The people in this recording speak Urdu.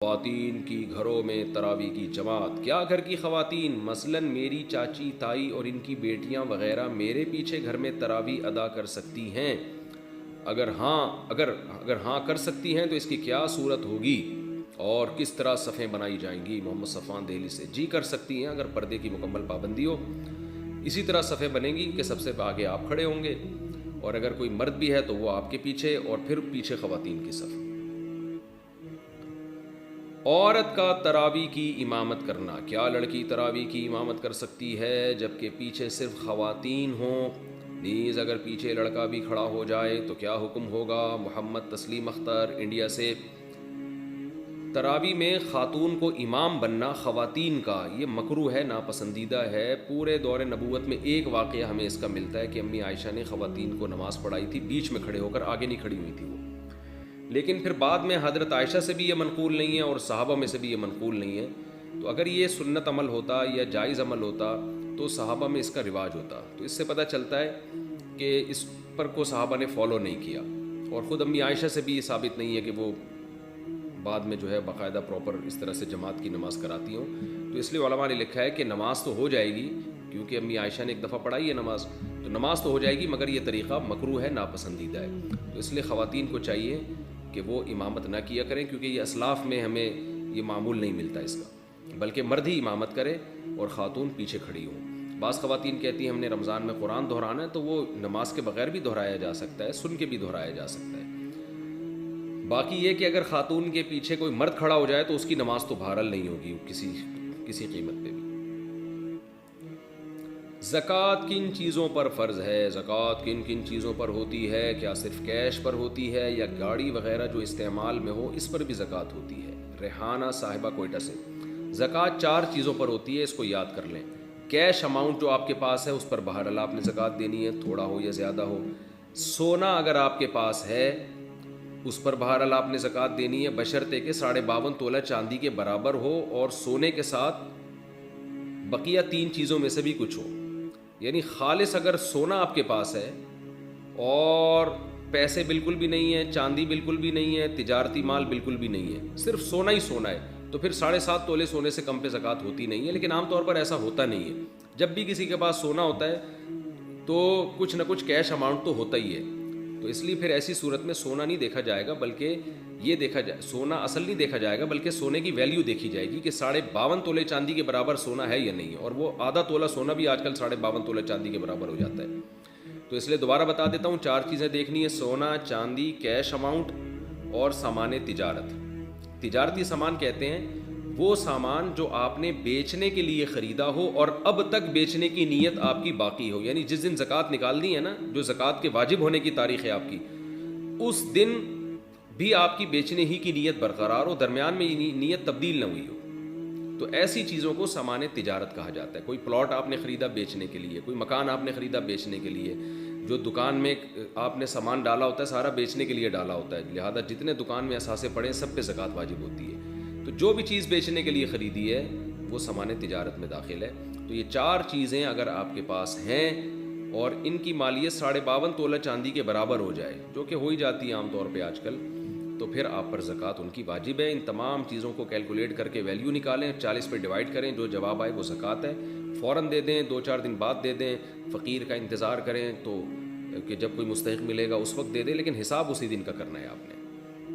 خواتین کی گھروں میں تراویح کی جماعت، کیا گھر کی خواتین مثلاً میری چاچی، تائی اور ان کی بیٹیاں وغیرہ میرے پیچھے گھر میں تراویح ادا کر سکتی ہیں؟ اگر ہاں کر سکتی ہیں تو اس کی کیا صورت ہوگی اور کس طرح صفیں بنائی جائیں گی؟ محمد صفان دہلی سے۔ جی کر سکتی ہیں، اگر پردے کی مکمل پابندی ہو۔ اسی طرح صفیں بنیں گی کہ سب سے آگے آپ کھڑے ہوں گے، اور اگر کوئی مرد بھی ہے تو وہ آپ کے پیچھے، اور پھر پیچھے خواتین کی صف۔ عورت کا تراویح کی امامت کرنا، کیا لڑکی تراویح کی امامت کر سکتی ہے جبکہ پیچھے صرف خواتین ہوں؟ نیز اگر پیچھے لڑکا بھی کھڑا ہو جائے تو کیا حکم ہوگا؟ محمد تسلیم اختر انڈیا سے۔ تراویح میں خاتون کو امام بننا خواتین کا یہ مکروہ ہے، ناپسندیدہ ہے۔ پورے دور نبوت میں ایک واقعہ ہمیں اس کا ملتا ہے کہ امی عائشہ نے خواتین کو نماز پڑھائی تھی، بیچ میں کھڑے ہو کر، آگے نہیں کھڑی ہوئی تھی وہ۔ لیکن پھر بعد میں حضرت عائشہ سے بھی یہ منقول نہیں ہے اور صحابہ میں سے بھی یہ منقول نہیں ہے۔ تو اگر یہ سنت عمل ہوتا یا جائز عمل ہوتا تو صحابہ میں اس کا رواج ہوتا۔ تو اس سے پتہ چلتا ہے کہ اس پر کو صحابہ نے فالو نہیں کیا، اور خود امی عائشہ سے بھی یہ ثابت نہیں ہے کہ وہ بعد میں جو ہے باقاعدہ پراپر اس طرح سے جماعت کی نماز کراتی ہوں۔ تو اس لیے علماء نے لکھا ہے کہ نماز تو ہو جائے گی، کیونکہ امی عائشہ نے ایک دفعہ پڑھائی ہے نماز، تو نماز تو ہو جائے گی، مگر یہ طریقہ مکروہ ہے، ناپسندیدہ ہے۔ تو اس لیے خواتین کو چاہیے کہ وہ امامت نہ کیا کریں، کیونکہ یہ اسلاف میں ہمیں یہ معمول نہیں ملتا اس کا، بلکہ مرد ہی امامت کرے اور خاتون پیچھے کھڑی ہوں۔ بعض خواتین کہتی ہیں ہم نے رمضان میں قرآن دہرانا ہے، تو وہ نماز کے بغیر بھی دہرایا جا سکتا ہے، سن کے بھی دہرایا جا سکتا ہے۔ باقی یہ کہ اگر خاتون کے پیچھے کوئی مرد کھڑا ہو جائے تو اس کی نماز تو بہرحال نہیں ہوگی کسی قیمت پہ بھی۔ زکوٰۃ کن چیزوں پر فرض ہے؟ زکوٰۃ کن کن چیزوں پر ہوتی ہے؟ کیا صرف کیش پر ہوتی ہے یا گاڑی وغیرہ جو استعمال میں ہو اس پر بھی زکوٰۃ ہوتی ہے؟ ریحانہ صاحبہ کوئٹہ سے۔ زکوٰۃ 4 چیزوں پر ہوتی ہے، اس کو یاد کر لیں۔ کیش اماؤنٹ جو آپ کے پاس ہے اس پر بہرحال آپ نے زکوٰۃ دینی ہے، تھوڑا ہو یا زیادہ ہو۔ سونا اگر آپ کے پاس ہے اس پر بہرحال آپ نے زکوٰۃ دینی ہے، بشرطے کہ 52.5 تولہ چاندی کے برابر ہو اور سونے کے ساتھ بقیہ 3 چیزوں میں سے بھی کچھ ہو۔ یعنی خالص اگر سونا آپ کے پاس ہے اور پیسے بالکل بھی نہیں ہیں، چاندی بالکل بھی نہیں ہے، تجارتی مال بالکل بھی نہیں ہے، صرف سونا ہی سونا ہے، تو پھر 7.5 تولے سونے سے کم پہ زکوٰۃ ہوتی نہیں ہے۔ لیکن عام طور پر ایسا ہوتا نہیں ہے، جب بھی کسی کے پاس سونا ہوتا ہے تو کچھ نہ کچھ کیش اماؤنٹ تو ہوتا ہی ہے۔ تو اس لیے پھر ایسی صورت میں سونا نہیں دیکھا جائے گا، بلکہ یہ دیکھا جائے، سونا اصل نہیں دیکھا جائے گا، بلکہ سونے کی ویلیو دیکھی جائے گی کہ 52.5 تولے چاندی کے برابر سونا ہے یا نہیں ہے، اور وہ آدھا تولہ سونا بھی آج کل 52.5 تولے چاندی کے برابر ہو جاتا ہے۔ تو اس لیے دوبارہ بتا دیتا ہوں، 4 چیزیں دیکھنی ہے: سونا، چاندی، کیش اماؤنٹ اور سامان تجارت۔ تجارتی سامان کہتے ہیں وہ سامان جو آپ نے بیچنے کے لیے خریدا ہو اور اب تک بیچنے کی نیت آپ کی باقی ہو، یعنی جس دن زکوٰۃ نکال دی ہے نا، جو زکوٰۃ کے واجب ہونے کی تاریخ ہے آپ کی، اس دن بھی آپ کی بیچنے ہی کی نیت برقرار ہو، درمیان میں یہ نیت تبدیل نہ ہوئی ہو، تو ایسی چیزوں کو سامان تجارت کہا جاتا ہے۔ کوئی پلاٹ آپ نے خریدا بیچنے کے لیے، کوئی مکان آپ نے خریدا بیچنے کے لیے، جو دکان میں آپ نے سامان ڈالا ہوتا ہے سارا بیچنے کے لیے ڈالا ہوتا ہے، لہذا جتنے دکان میں اثاثے پڑے سب پہ زکوٰۃ واجب ہوتی ہے۔ تو جو بھی چیز بیچنے کے لیے خریدی ہے وہ سامان تجارت میں داخل ہے۔ تو یہ 4 چیزیں اگر آپ کے پاس ہیں اور ان کی مالیت 52.5 تولہ چاندی کے برابر ہو جائے، جو کہ ہو ہی جاتی ہے عام طور پہ آج کل، تو پھر آپ پر زکوٰۃ ان کی واجب ہے۔ ان تمام چیزوں کو کیلکولیٹ کر کے ویلیو نکالیں، 40 پہ ڈیوائڈ کریں، جو جواب آئے وہ زکوٰۃ ہے۔ فوراً دے دیں، 2-4 دن بعد دے دیں، فقیر کا انتظار کریں تو کہ جب کوئی مستحق ملے گا اس وقت دے دیں، لیکن حساب اسی دن کا کرنا ہے آپ نے۔